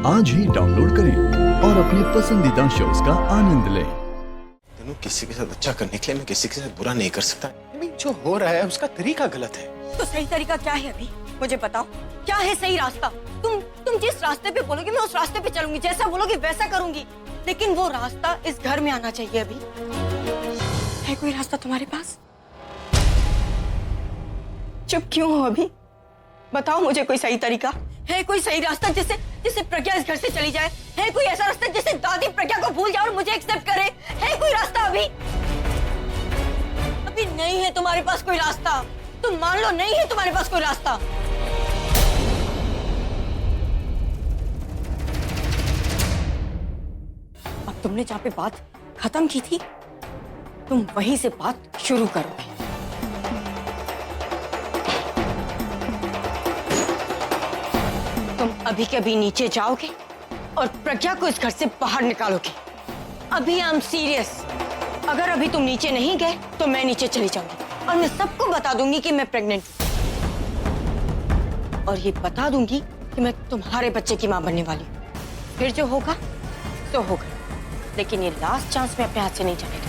आज ही डाउनलोड करें और अपने पसंदीदा शोज का आनंद लें। तेनू किसी के साथ अच्छा करने के लिए मैं किसी के साथ बुरा नहीं कर सकता। जो हो रहा है उसका तरीका गलत है। तो सही तरीका क्या है अभी? मुझे बताओ, क्या है सही रास्ता? तुम जिस रास्ते पे बोलोगे मैं उस रास्ते पे चलूंगी, जैसा बोलोगे वैसा करूंगी, लेकिन वो रास्ता इस घर में आना चाहिए। अभी है कोई रास्ता तुम्हारे पास? चुप क्यों हो अभी? बताओ मुझे कोई सही तरीका है, कोई सही रास्ता जिससे प्रज्ञा इस घर से चली जाए? है कोई ऐसा रास्ता जिससे दादी प्रज्ञा को भूल जाए और मुझे एक्सेप्ट करे? है कोई रास्ता अभी? अभी नहीं है तुम्हारे पास कोई रास्ता। तुम मान लो नहीं है तुम्हारे पास कोई रास्ता। अब तुमने जहां पे बात खत्म की थी, तुम वहीं से बात शुरू करोगे। तुम अभी के अभी नीचे जाओगे और प्रज्ञा को इस घर से बाहर निकालोगे। अभी आई एम सीरियस। अगर अभी तुम नीचे नहीं गए तो मैं नीचे चली जाऊंगी और मैं सबको बता दूंगी कि मैं प्रेग्नेंट हूं, और ये बता दूंगी कि मैं तुम्हारे बच्चे की मां बनने वाली हूं। फिर जो होगा तो होगा, लेकिन ये लास्ट चांस मैं अपने हाथ से नहीं जाने दूंगी।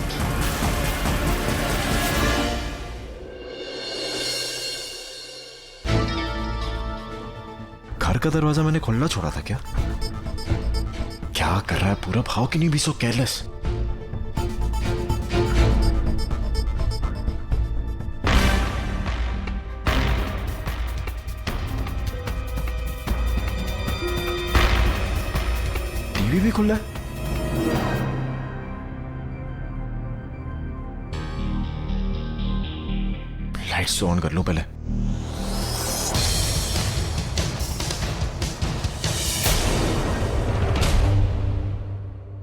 घर का दरवाजा मैंने खोलना छोड़ा था क्या? क्या कर रहा है Purab? How can you be so careless? TV भी खुला है। लाइट्स तो ऑन कर लूं पहले।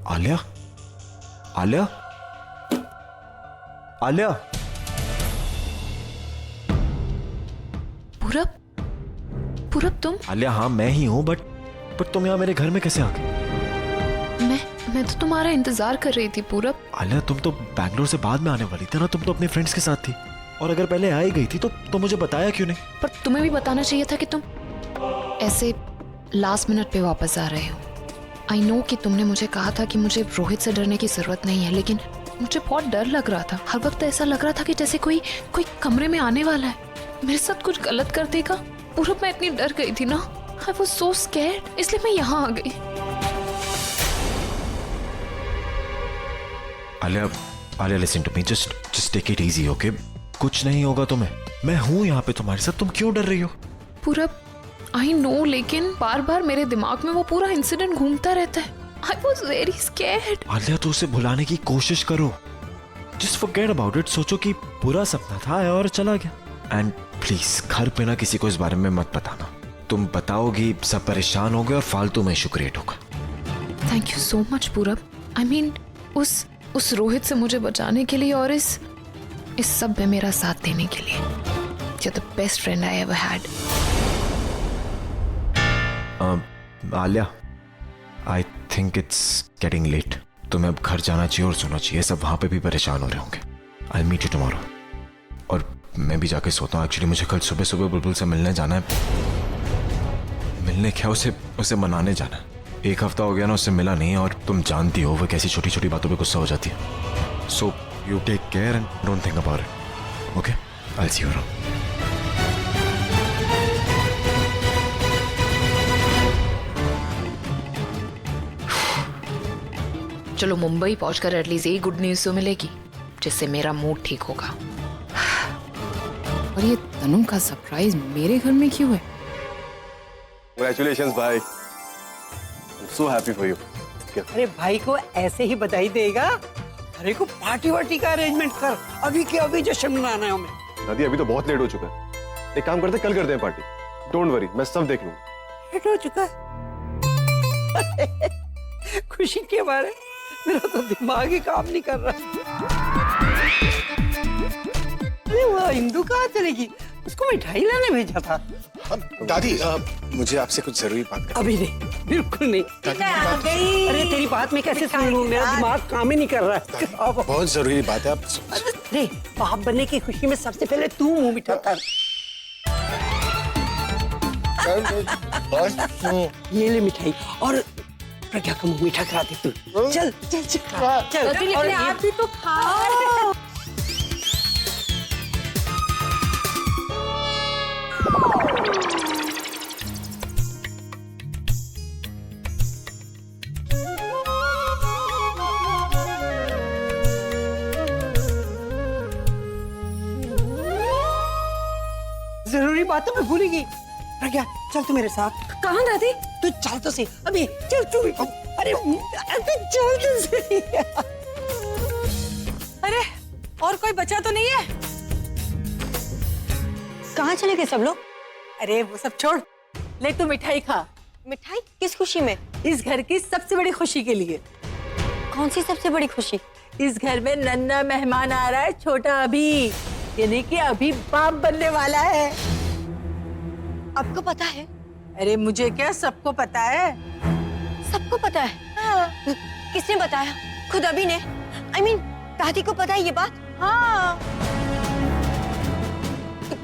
आलिया, आलिया, आलिया। पूरब, पूरब तुम? आलिया, हाँ मैं ही हूँ, बट तुम यहाँ मेरे घर में कैसे आ गए? मैं तो तुम्हारा इंतजार कर रही थी पूरब। आलिया, तुम तो बैंगलोर से बाद में आने वाली थी ना, तुम तो अपने फ्रेंड्स के साथ थी, और अगर पहले आ ही गई थी तो मुझे बताया क्यों नहीं? पर तुम्हें भी बताना चाहिए था कि तुम ऐसे लास्ट मिनट पे वापस आ रहे हो। आई नो कि तुमने मुझे कहा था कि मुझे रोहित से डरने की जरूरत नहीं है, लेकिन मुझे बहुत डर लग रहा था। हर वक्त ऐसा लग रहा था कि जैसे कोई कमरे में आने वाला है, मेरे साथ कुछ गलत कर देगा। पूरब, मैं इतनी डर गई थी ना, आई वाज सो स्कैर्ड, इसलिए मैं यहाँ आ गई। Alia, listen to me, just take it easy, okay? कुछ नहीं होगा तुम्हें, मैं हूँ यहाँ पे तुम्हारे साथ। तुम क्यों डर रही हो? पूरब, आई नो, लेकिन बार बार मेरे दिमाग में वो पूरा इंसिडेंट घूमता रहता है। I was very scared. Alia, तो उसे भुलाने की कोशिश करो। Just forget about it. सोचो कि बुरा सपना था और चला गया। एंड प्लीज घर पे ना किसी को इस बारे में मत बताना। तुम बताओगी सब परेशान होगे और फालतू में इशू क्रिएट होगा। थैंक यू सो मच पूरब। आई मीन उस रोहित से मुझे बचाने के लिए और इस सब में मेरा साथ देने के लिए। You're the best friend I ever had. Alia, I think it's getting late. तुम्हें अब घर जाना चाहिए और सोना चाहिए। सब वहां पे भी परेशान हो रहे होंगे। I meet you tomorrow. और मैं भी जाके सोता हूँ। एक्चुअली मुझे कल सुबह सुबह बुलबुल से मिलने जाना है। मिलने क्या, उसे मनाने जाना है। एक हफ्ता हो गया ना उससे मिला नहीं, और तुम जानती हो वो कैसी छोटी छोटी बातों पे गुस्सा हो जाती है। So you take care and don't think about it, okay? I will see you around. चलो मुंबई पहुंचकर एटलीस्ट यही गुड न्यूज तो मिलेगी जिससे मेरा मूड ठीक होगा। और ये तनु का सरप्राइज मेरे घर में क्यों है? Congratulations भाई, I'm so happy for you. अरे भाई को ऐसे ही बधाई देगा? अरे को पार्टी वार्टी का अरेंजमेंट कर, अभी के अभी जश्न मनाना है हमें। दादी अभी तो बहुत लेट हो चुका है। एक काम करते, कल करते हैं पार्टी। डोंट वरी, मैं सब देख लूंगा। लेट हो चुका है? खुशी के बारे मेरा तो दिमाग ही काम नहीं कर रहा। अरे वो इंदु कहाँ चलेगी? उसको मिठाई लाने भेजा था। दादी, मुझे आपसे कुछ जरूरी बात करनी। अभी नहीं, बिल्कुल नहीं। अरे तेरी बात मैं कैसे सुन लूं? मेरा दिमाग काम ही नहीं कर रहा है। बहुत जरूरी बात है। आप अरे बाप बनने की खुशी में सबसे पहले तू मुंह मीठा कर। ये ले मिठाई और प्रज्ञा को मुंह मीठा करा दे तू। चल चल चल चल और आप भी तो खाओ। जरूरी बातों में भूलेगी। प्रज्ञा चल तू मेरे साथ। कहाँ दादी? तू चल तो सही अभी, चल तू भी। अरे चल तो सही। अरे और कोई बचा तो नहीं है? कहाँ चले गए सब लोग? अरे वो सब छोड़, ले तू मिठाई खा। मिठाई? किस खुशी में? इस घर की सबसे बड़ी खुशी के लिए। कौन सी सबसे बड़ी खुशी? इस घर में नन्हा मेहमान आ रहा है, छोटा अभी, यानी कि अभी बाप बनने वाला है। आपको पता है? अरे मुझे क्या, सबको पता है। सबको पता है? हाँ। किसने बताया? खुद अभी ने? I mean, दादी को पता है ये बात? हाँ।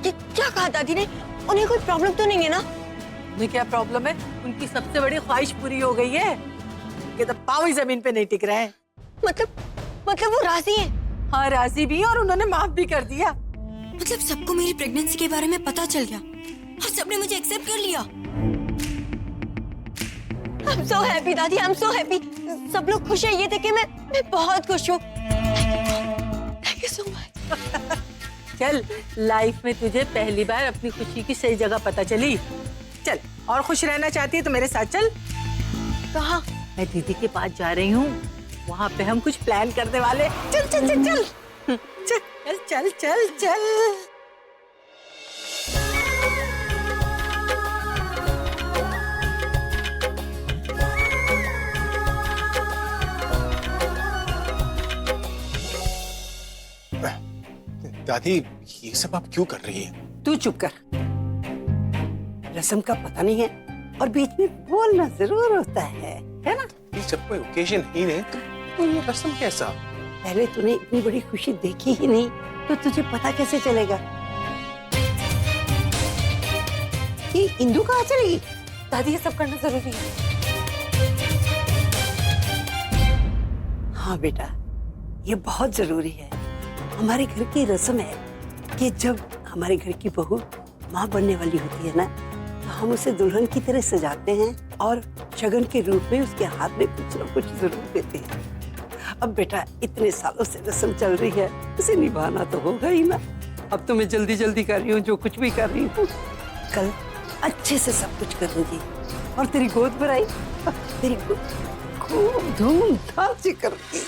क्या कहा दादी ने? उन्हें कोई प्रॉब्लम तो नहीं है ना? उन्हें क्या प्रॉब्लम है? उनकी सबसे बड़ी ख्वाहिश पूरी हो गई है। ये तो पाँव ही जमीन पे नहीं टिक रहे हैं। मतलब वो राजी है? हाँ राजी भी, और उन्होंने माफ भी कर दिया। मतलब सबको मेरी प्रेगनेंसी के बारे में पता चल गया और सबने मुझे एक्सेप्ट कर लिया। I'm so happy दादी, I'm so happy। सब लोग खुश है ये देख के मैं बहुत खुश हूँ। Thank you so much। चल, लाइफ में तुझे पहली बार अपनी खुशी की सही जगह पता चली। चल, और खुश रहना चाहती है तो मेरे साथ चल। कहाँ? मैं दीदी के पास जा रही हूँ, वहाँ पे हम कुछ प्लान करने वाले। चल चल चल चल चल चल चल चल। दादी, ये सब आप क्यों कर रही हैं? तू चुप कर। रस्म का पता नहीं है और बीच में बोलना जरूर होता है ना? ये जब कोई ओकेजन ही नहीं तो ये रस्म कैसा? पहले तूने इतनी बड़ी खुशी देखी ही नहीं तो तुझे पता कैसे चलेगा? ये इंदु कहाँ चलेगी? दादी ये सब करना जरूरी है। हाँ बेटा, ये बहुत जरूरी है। हमारे घर की रस्म है कि जब हमारे घर की बहू माँ बनने वाली होती है ना, तो हम उसे दुल्हन की तरह सजाते हैं और शगन के रूप में उसके हाथ में कुछ न कुछ जरूर देते हैं। अब बेटा इतने सालों से रस्म चल रही है, उसे निभाना तो होगा ही ना। अब तो मैं जल्दी जल्दी कर रही हूँ, जो कुछ भी कर रही हूँ। कल अच्छे से सब कुछ करूंगी और तेरी गोद भराई, तेरी गोद खूब धूमधाम से करूंगी।